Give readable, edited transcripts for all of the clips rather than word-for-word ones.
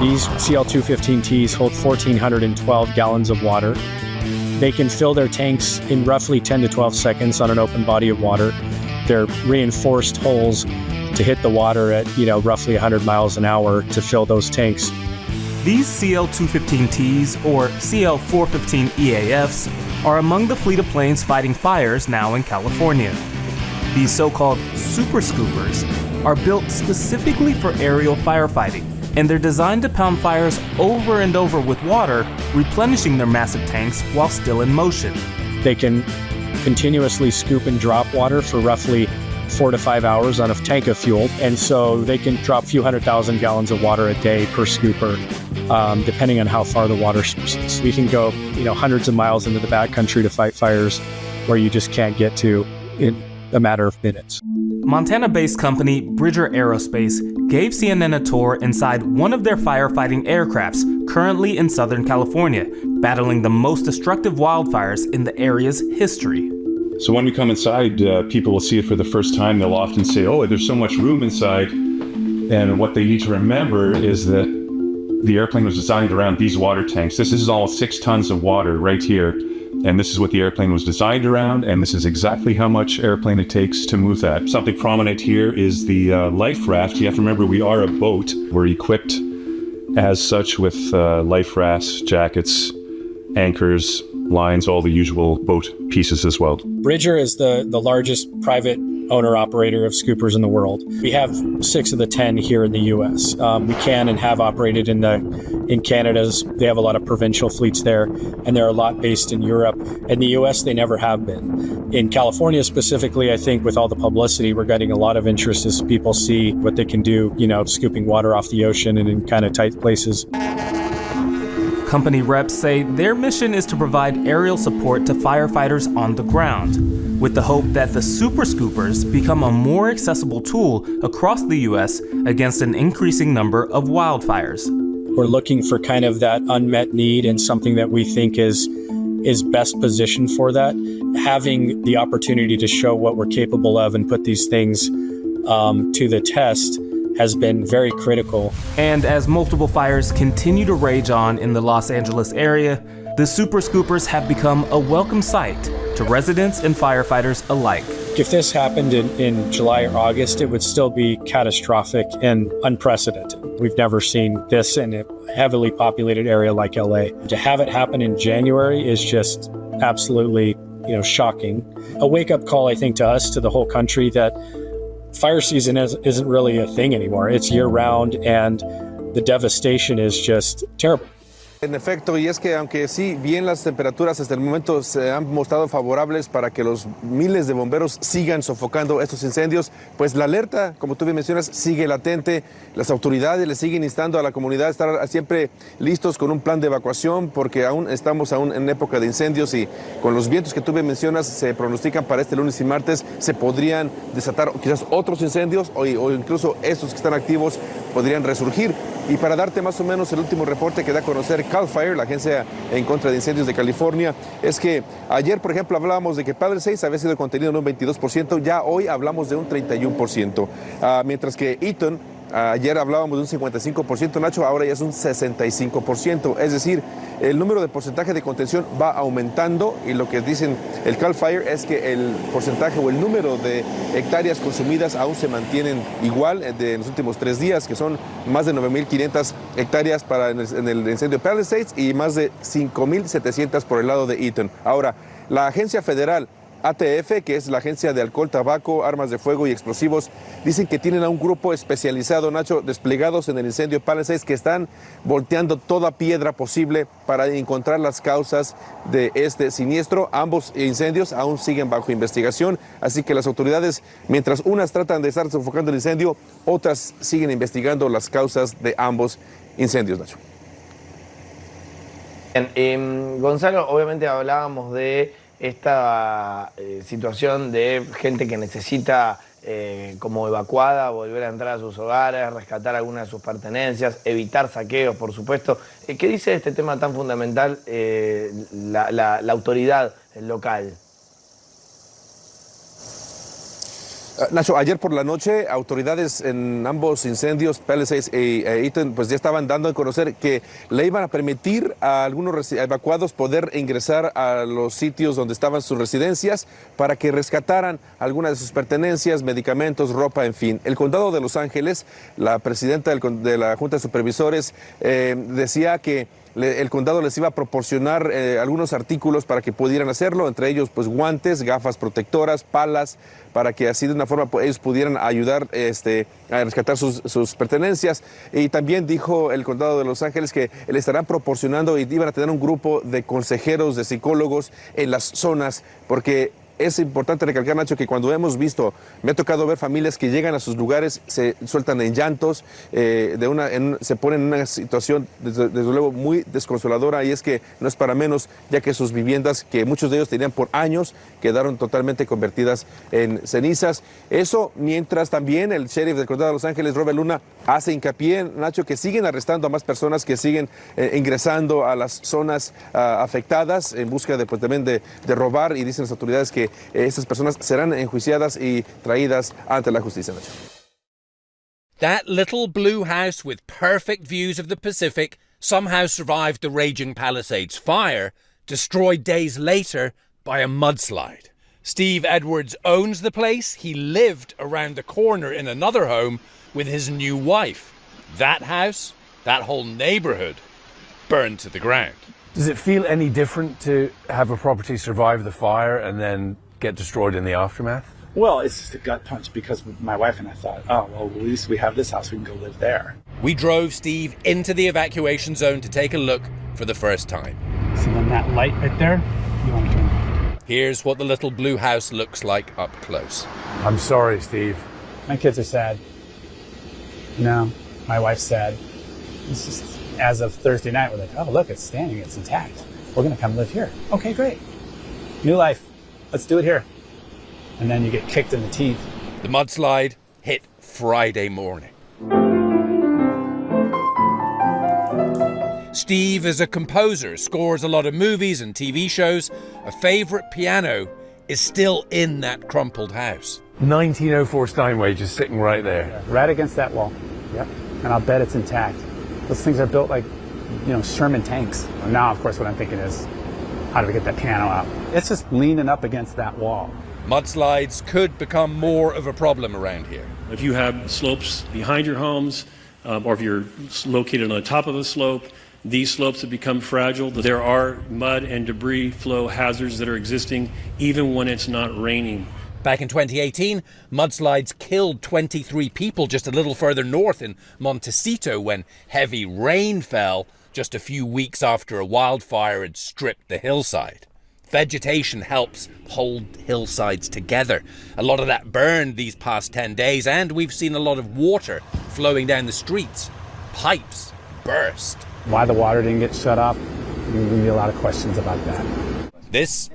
These CL215Ts hold 1,412 gallons of water. They can fill their tanks in roughly 10 to 12 seconds on an open body of water. They're reinforced holes to hit the water at, roughly 100 miles an hour to fill those tanks. These CL215Ts, or CL415 EAFs, are among the fleet of planes fighting fires now in California. These so-called super scoopers are built specifically for aerial firefighting, and they're designed to pound fires over and over with water, replenishing their massive tanks while still in motion. They can continuously scoop and drop water for roughly 4 to 5 hours on a tank of fuel, and so they can drop a few 100,000 gallons of water a day per scooper, depending on how far the water source is. We can go, hundreds of miles into the backcountry to fight fires where you just can't get to in a matter of minutes. Montana-based company Bridger Aerospace gave CNN a tour inside one of their firefighting aircrafts currently in Southern California, battling the most destructive wildfires in the area's history. So when we come inside, people will see it for the first time. They'll often say, oh, there's so much room inside. And what they need to remember is that the airplane was designed around these water tanks. This is all 6 tons of water right here. And this is what the airplane was designed around. And this is exactly how much airplane it takes to move that. Something prominent here is the life raft. You have to remember, we are a boat. We're equipped as such with life rafts, jackets, anchors, lines, all the usual boat pieces as well. Bridger is the largest private owner-operator of scoopers in the world. We have 6 of the 10 here in the U.S. We can and have operated in Canada. They have a lot of provincial fleets there, and there are a lot based in Europe. In the U.S., they never have been. In California specifically, I think with all the publicity, we're getting a lot of interest as people see what they can do, scooping water off the ocean and in kind of tight places. Company reps say their mission is to provide aerial support to firefighters on the ground, with the hope that the super scoopers become a more accessible tool across the U.S. against an increasing number of wildfires. We're looking for kind of that unmet need and something that we think is best positioned for that. Having the opportunity to show what we're capable of and put these things to the test has been very critical. And as multiple fires continue to rage on in the Los Angeles area, the super scoopers have become a welcome sight to residents and firefighters alike. If this happened in July or August, it would still be catastrophic and unprecedented. We've never seen this in a heavily populated area like LA. To have it happen in January is just absolutely, shocking. A wake-up call, I think, to us, to the whole country, that fire season isn't really a thing anymore. It's year-round, and the devastation is just terrible. En efecto, y es que aunque sí, bien las temperaturas hasta el momento se han mostrado favorables para que los miles de bomberos sigan sofocando estos incendios, pues la alerta, como tú bien mencionas, sigue latente. Las autoridades le siguen instando a la comunidad a estar siempre listos con un plan de evacuación, porque estamos en época de incendios, y con los vientos que tú bien mencionas se pronostican para este lunes y martes, se podrían desatar quizás otros incendios o incluso estos que están activos podrían resurgir. Y para darte más o menos el último reporte que da a conocer CAL FIRE, la agencia en contra de incendios de California, es que ayer, por ejemplo, hablábamos de que Palisades había sido contenido en un 22%, ya hoy hablamos de un 31%, mientras que Eaton, ayer hablábamos de un 55%, Nacho, ahora ya es un 65%, es decir, el número de porcentaje de contención va aumentando, y lo que dicen el CAL FIRE es que el porcentaje o el número de hectáreas consumidas aún se mantienen igual de los últimos 3 días, que son más de 9,500 hectáreas en el incendio de Palisades y más de 5,700 por el lado de Eaton. Ahora, la agencia federal ATF, que es la agencia de alcohol, tabaco, armas de fuego y explosivos, dicen que tienen a un grupo especializado, Nacho, desplegados en el incendio Palisades, que están volteando toda piedra posible para encontrar las causas de este siniestro. Ambos incendios aún siguen bajo investigación, así que las autoridades, mientras unas tratan de estar sofocando el incendio, otras siguen investigando las causas de ambos incendios, Nacho. Gonzalo, obviamente hablábamos de esta situación de gente que necesita como evacuada volver a entrar a sus hogares, rescatar algunas de sus pertenencias, evitar saqueos, por supuesto. ¿Qué dice de este tema tan fundamental la autoridad local? Nacho, ayer por la noche, autoridades en ambos incendios, Palisades e Eaton, pues ya estaban dando a conocer que le iban a permitir a algunos evacuados poder ingresar a los sitios donde estaban sus residencias para que rescataran algunas de sus pertenencias, medicamentos, ropa, en fin. El condado de Los Ángeles, la presidenta de la Junta de Supervisores, decía que el condado les iba a proporcionar algunos artículos para que pudieran hacerlo, entre ellos pues guantes, gafas protectoras, palas, para que así de una forma ellos pudieran ayudar a rescatar sus pertenencias. Y también dijo el condado de Los Ángeles que le estarán proporcionando y iban a tener un grupo de consejeros, de psicólogos en las zonas, porque es importante recalcar, Nacho, que cuando hemos visto, me ha tocado ver familias que llegan a sus lugares, se sueltan en llantos, se ponen en una situación, desde luego, muy desconsoladora, y es que no es para menos, ya que sus viviendas, que muchos de ellos tenían por años, quedaron totalmente convertidas en cenizas. Eso mientras también el sheriff del condado de Los Ángeles, Robert Luna, hace hincapié, Nacho, que siguen arrestando a más personas, que siguen ingresando a las zonas afectadas en busca pues, también de robar, y dicen las autoridades que estas personas serán enjuiciadas y traídas ante la justicia, Nacho. That little blue house with perfect views of the Pacific somehow survived the raging Palisades fire, destroyed days later by a mudslide. Steve Edwards owns the place. He lived around the corner in another home with his new wife. That house, that whole neighborhood, burned to the ground. Does it feel any different to have a property survive the fire and then get destroyed in the aftermath? Well, it's just a gut punch because my wife and I thought, oh, well, at least we have this house, we can go live there. We drove Steve into the evacuation zone to take a look for the first time. See then that light right there? You want to turn it. Here's what the little blue house looks like up close. I'm sorry, Steve. My kids are sad. No, my wife's sad. It's just, as of Thursday night, we're like, oh, look, it's standing, it's intact. We're going to come live here. Okay, great. New life. Let's do it here. And then you get kicked in the teeth. The mudslide hit Friday morning. Steve is a composer, scores a lot of movies and TV shows. A favourite piano is still in that crumpled house. 1904 Steinway just sitting right there. Right against that wall. Yep. And I'll bet it's intact. Those things are built like, Sherman tanks. Now, of course, what I'm thinking is, how do we get that piano out? It's just leaning up against that wall. Mudslides could become more of a problem around here. If you have slopes behind your homes, or if you're located on the top of a slope, these slopes have become fragile. There are mud and debris flow hazards that are existing even when it's not raining. Back in 2018, mudslides killed 23 people just a little further north in Montecito when heavy rain fell just a few weeks after a wildfire had stripped the hillside. Vegetation helps hold hillsides together. A lot of that burned these past 10 days, and we've seen a lot of water flowing down the streets. Pipes burst. Why the water didn't get shut off, there's going to be a lot of questions about that. This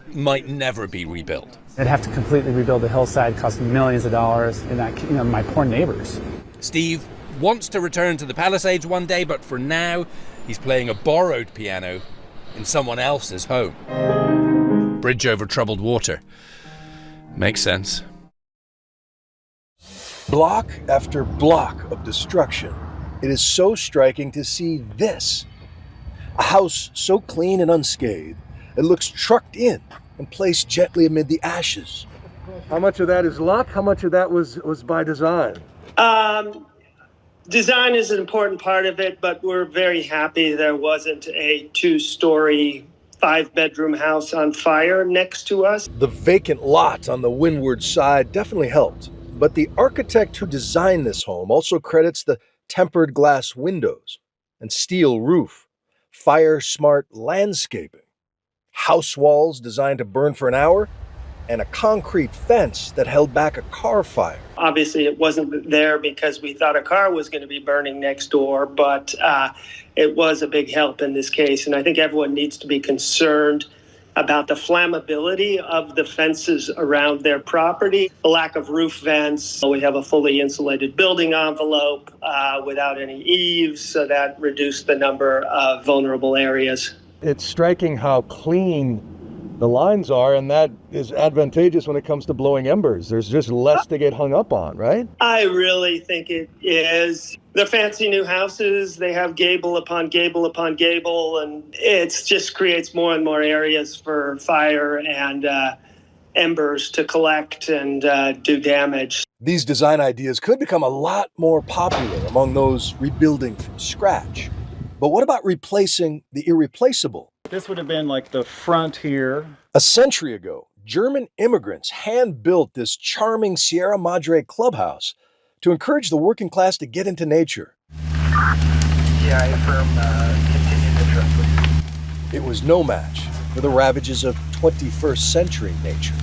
might never be rebuilt. They'd have to completely rebuild the hillside, cost millions of dollars, and my poor neighbors. Steve wants to return to the Palisades one day, but for now, he's playing a borrowed piano in someone else's home. Bridge over troubled water. Makes sense. Block after block of destruction. It is so striking to see this. A house so clean and unscathed, it looks trucked in and placed gently amid the ashes. How much of that is luck? How much of that was by design? Design is an important part of it, but we're very happy there wasn't a 2-story, 5-bedroom house on fire next to us. The vacant lot on the windward side definitely helped, but the architect who designed this home also credits the tempered glass windows and steel roof, fire-smart landscaping, house walls designed to burn for an hour, and a concrete fence that held back a car fire. Obviously, it wasn't there because we thought a car was going to be burning next door, but it was a big help in this case. And I think everyone needs to be concerned about the flammability of the fences around their property, the lack of roof vents. We have a fully insulated building envelope without any eaves, so that reduced the number of vulnerable areas. It's striking how clean The lines are, and that is advantageous when it comes to blowing embers. There's just less to get hung up on, right? I really think it is. The fancy new houses, they have gable upon gable upon gable, and it just creates more and more areas for fire and embers to collect and do damage. These design ideas could become a lot more popular among those rebuilding from scratch. But what about replacing the irreplaceable? This would have been like the front here. A century ago, German immigrants hand-built this charming Sierra Madre clubhouse to encourage the working class to get into nature. Yeah, firm continued interest. It was no match for the ravages of 21st century nature.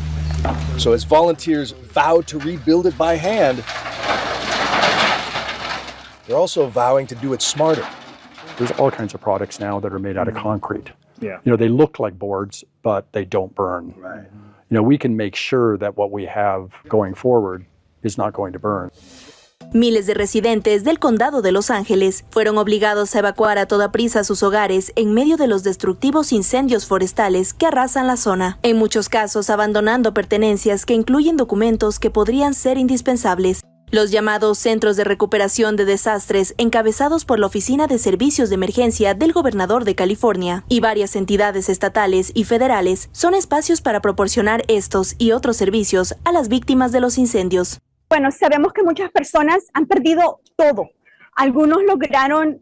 So as volunteers vowed to rebuild it by hand, they're also vowing to do it smarter. There's all kinds of products now that are made out of concrete. Yeah. You know, they look like boards, but they don't burn. Right. You know, we can make sure that what we have going forward is not going to burn. Miles de residentes del condado de Los Ángeles fueron obligados a evacuar a toda prisa sus hogares en medio de los destructivos incendios forestales que arrasan la zona, en muchos casos abandonando pertenencias que incluyen documentos que podrían ser indispensables. Los llamados Centros de Recuperación de Desastres, encabezados por la Oficina de Servicios de Emergencia del Gobernador de California y varias entidades estatales y federales, son espacios para proporcionar estos y otros servicios a las víctimas de los incendios. Bueno, sabemos que muchas personas han perdido todo. Algunos lograron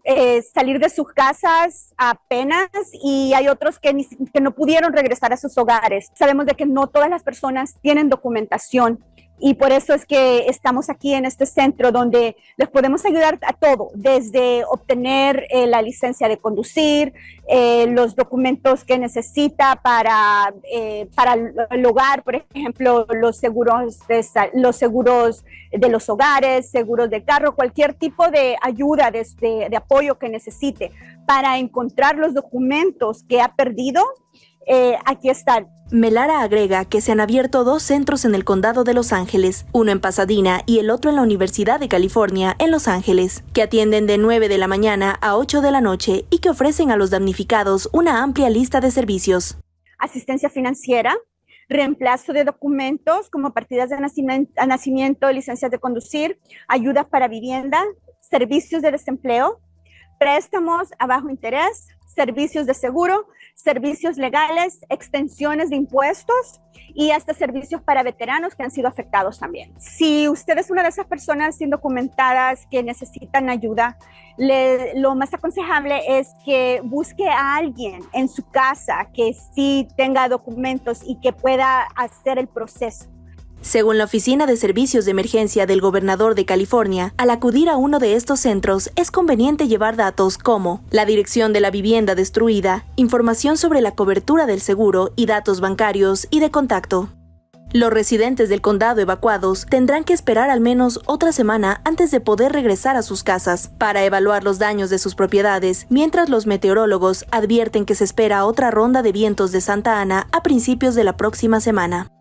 salir de sus casas apenas y hay otros que no pudieron regresar a sus hogares. Sabemos de que no todas las personas tienen documentación y por eso es que estamos aquí en este centro donde les podemos ayudar a todo, desde obtener la licencia de conducir, los documentos que necesita para el hogar, por ejemplo, los seguros de los hogares, seguros de carro, cualquier tipo de ayuda, de apoyo que necesite para encontrar los documentos que ha perdido. Aquí están. Melara agrega que se han abierto 2 centros en el condado de Los Ángeles, uno en Pasadena y el otro en la Universidad de California en Los Ángeles, que atienden de 9 de la mañana a 8 de la noche y que ofrecen a los damnificados una amplia lista de servicios. Asistencia financiera, reemplazo de documentos como partidas de nacimiento, licencias de conducir, ayudas para vivienda, servicios de desempleo, préstamos a bajo interés, servicios de seguro, servicios legales, extensiones de impuestos y hasta servicios para veteranos que han sido afectados también. Si usted es una de esas personas indocumentadas que necesitan ayuda, lo más aconsejable es que busque a alguien en su casa que sí tenga documentos y que pueda hacer el proceso. Según la Oficina de Servicios de Emergencia del Gobernador de California, al acudir a uno de estos centros es conveniente llevar datos como la dirección de la vivienda destruida, información sobre la cobertura del seguro y datos bancarios y de contacto. Los residentes del condado evacuados tendrán que esperar al menos otra semana antes de poder regresar a sus casas para evaluar los daños de sus propiedades, mientras los meteorólogos advierten que se espera otra ronda de vientos de Santa Ana a principios de la próxima semana.